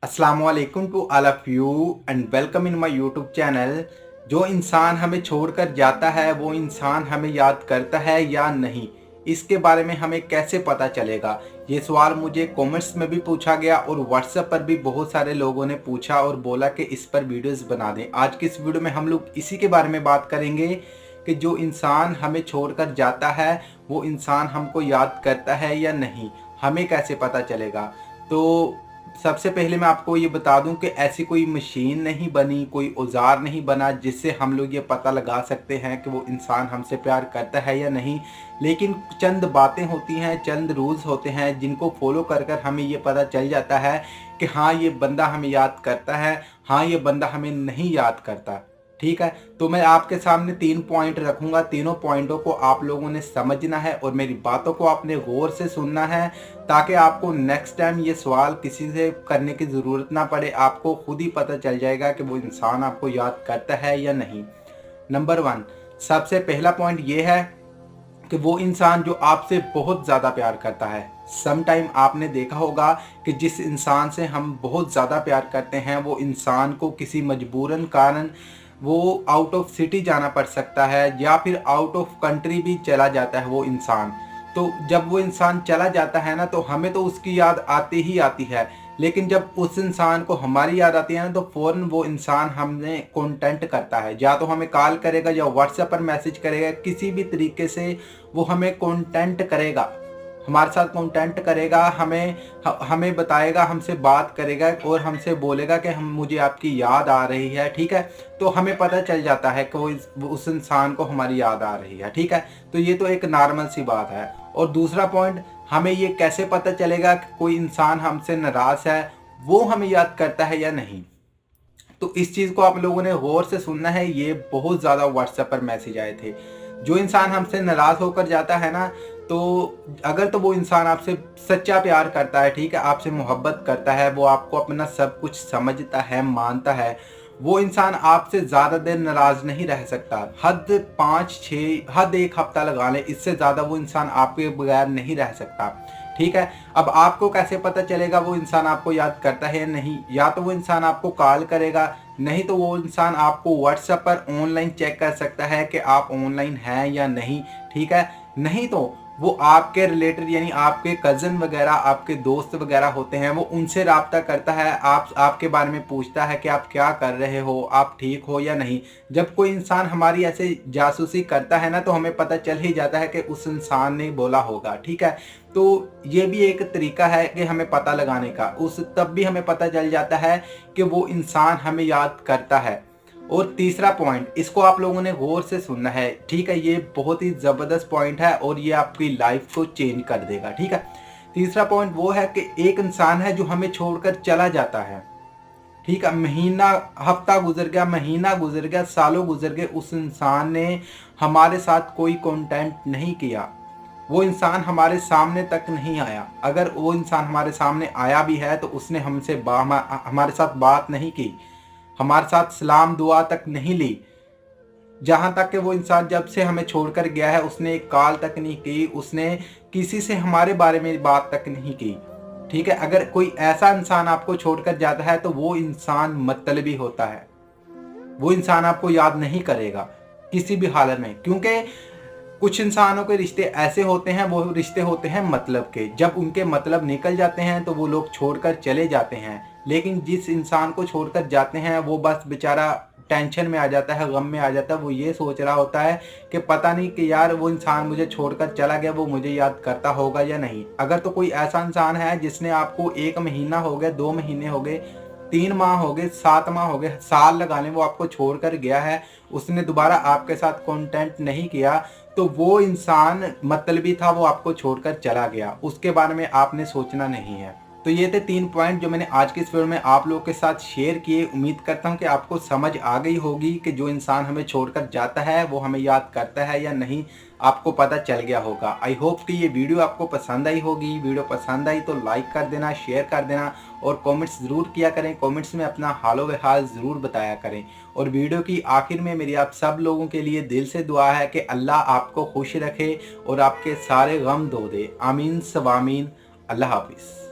अस्सलामुअलैकुम to all of you and welcome in my YouTube channel. जो इंसान हमें छोड़कर जाता है वो इंसान हमें याद करता है या नहीं, इसके बारे में हमें कैसे पता चलेगा। ये सवाल मुझे कमेंट्स में भी पूछा गया और व्हाट्सएप पर भी बहुत सारे लोगों ने पूछा और बोला कि इस पर वीडियोस बना दें। आज की इस वीडियो में हम लोग इसी के बारे में बात करेंगे कि जो इंसान हमें छोड़कर जाता है वो इंसान हमको याद करता है या नहीं, हमें कैसे पता चलेगा। तो सबसे पहले मैं आपको ये बता दूं कि ऐसी कोई मशीन नहीं बनी, कोई औजार नहीं बना जिससे हम लोग ये पता लगा सकते हैं कि वो इंसान हमसे प्यार करता है या नहीं। लेकिन चंद बातें होती हैं, चंद रूल्स होते हैं जिनको फॉलो कर कर हमें ये पता चल जाता है कि हाँ ये बंदा हमें याद करता है, हाँ ये बंदा हमें नहीं याद करता। ठीक है, तो मैं आपके सामने 3 पॉइंट रखूंगा। तीनों पॉइंटों को आप लोगों ने समझना है और मेरी बातों को आपने गौर से सुनना है ताकि आपको नेक्स्ट टाइम ये सवाल किसी से करने की ज़रूरत ना पड़े। आपको खुद ही पता चल जाएगा कि वो इंसान आपको याद करता है या नहीं। नंबर 1, सबसे पहला पॉइंट ये है कि वो इंसान जो आपसे बहुत ज़्यादा प्यार करता है। सम टाइम आपने देखा होगा कि जिस इंसान से हम बहुत ज़्यादा प्यार करते हैं वो इंसान को किसी मजबूरन कारण वो आउट ऑफ सिटी जाना पड़ सकता है या फिर आउट ऑफ कंट्री भी चला जाता है वो इंसान। तो जब वो इंसान चला जाता है ना तो हमें तो उसकी याद आती ही आती है, लेकिन जब उस इंसान को हमारी याद आती है ना तो फ़ौरन वो इंसान हमने कॉन्टेक्ट करता है, या तो हमें कॉल करेगा या व्हाट्सएप पर मैसेज करेगा, किसी भी तरीके से वो हमें कॉन्टेक्ट करेगा, हमारे साथ कॉन्टेक्ट करेगा, हमें बताएगा, हमसे बात करेगा और हमसे बोलेगा कि हम मुझे आपकी याद आ रही है। ठीक है, तो हमें पता चल जाता है कि वो उस इंसान को हमारी याद आ रही है। ठीक है, तो ये तो एक नॉर्मल सी बात है। और दूसरा पॉइंट, हमें ये कैसे पता चलेगा कि कोई इंसान हमसे नाराज़ है, वो हमें याद करता है या नहीं। तो इस चीज़ को आप लोगों ने गौर से सुनना है। ये बहुत ज़्यादा व्हाट्सएप पर मैसेज आए थे। जो इंसान हमसे नाराज़ होकर जाता है ना, तो अगर तो वो इंसान आपसे सच्चा प्यार करता है, ठीक है, आपसे मोहब्बत करता है, वो आपको अपना सब कुछ समझता है, मानता है, वो इंसान आपसे ज़्यादा देर नाराज़ नहीं रह सकता। हद 5-6, हद 1 हफ्ता लगा लें, इससे ज़्यादा वो इंसान आपके बगैर नहीं रह सकता। ठीक है, अब आपको कैसे पता चलेगा वो इंसान आपको याद करता है या नहीं। या तो वो इंसान आपको कॉल करेगा, नहीं तो वो इंसान आपको व्हाट्सएप पर ऑनलाइन चेक कर सकता है कि आप ऑनलाइन हैं या नहीं। ठीक है, नहीं तो वो आपके रिलेटेड यानी आपके कज़न वगैरह, आपके दोस्त वगैरह होते हैं, वो उनसे राब्ता करता है, आपके बारे में पूछता है कि आप क्या कर रहे हो, आप ठीक हो या नहीं। जब कोई इंसान हमारी ऐसे जासूसी करता है ना तो हमें पता चल ही जाता है कि उस इंसान ने बोला होगा। ठीक है, तो ये भी एक तरीका है कि हमें पता लगाने का। उस तब भी हमें पता चल जाता है कि वो इंसान हमें याद करता है। और तीसरा पॉइंट, इसको आप लोगों ने गौर से सुनना है। ठीक है, ये बहुत ही ज़बरदस्त पॉइंट है और ये आपकी लाइफ को चेंज कर देगा। ठीक है, तीसरा पॉइंट वो है कि एक इंसान है जो हमें छोड़कर चला जाता है। ठीक है, महीना, हफ्ता गुजर गया, महीना गुजर गया, सालों गुजर गए, उस इंसान ने हमारे साथ कोई कांटेक्ट नहीं किया, वो इंसान हमारे सामने तक नहीं आया। अगर वो इंसान हमारे सामने आया भी है तो उसने हमारे साथ बात नहीं की, हमारे साथ सलाम दुआ तक नहीं ली। जहाँ तक कि वो इंसान जब से हमें छोड़कर गया है उसने एक कॉल तक नहीं की, उसने किसी से हमारे बारे में बात तक नहीं की। ठीक है, अगर कोई ऐसा इंसान आपको छोड़कर जाता है तो वो इंसान मतलबी होता है, वो इंसान आपको याद नहीं करेगा किसी भी हालत में। क्योंकि कुछ इंसानों के रिश्ते ऐसे होते हैं, वो रिश्ते होते हैं मतलब के। जब उनके मतलब निकल जाते हैं तो वो लोग छोड़कर चले जाते हैं। लेकिन जिस इंसान को छोड़कर जाते हैं वो बस बेचारा टेंशन में आ जाता है, गम में आ जाता है। वो ये सोच रहा होता है कि पता नहीं कि यार वो इंसान मुझे छोड़कर चला गया, वो मुझे याद करता होगा या नहीं। अगर तो कोई ऐसा इंसान है जिसने आपको 1 महीना हो गया, 2 महीने हो गए, 3 माह हो गए, 7 माह हो गए, साल लगा लें, वो आपको छोड़कर गया है, उसने दोबारा आपके साथ कांटेक्ट नहीं किया, तो वो इंसान मतलबी था, वो आपको छोड़कर चला गया, उसके बारे में आपने सोचना नहीं है। तो ये थे 3 पॉइंट जो मैंने आज की इस वीडियो में आप लोगों के साथ शेयर किए। उम्मीद करता हूँ कि आपको समझ आ गई होगी कि जो इंसान हमें छोड़कर जाता है वो हमें याद करता है या नहीं, आपको पता चल गया होगा। आई होप कि ये वीडियो आपको पसंद आई होगी। वीडियो पसंद आई तो लाइक कर देना, शेयर कर देना और कमेंट्स ज़रूर किया करें। कमेंट्स में अपना हालो व हाल ज़रूर बताया करें। और वीडियो की आखिर में मेरी आप सब लोगों के लिए दिल से दुआ है कि अल्लाह आपको खुश रखे और आपके सारे गम धो दे। आमीन सवामीन। अल्लाह हाफिज़।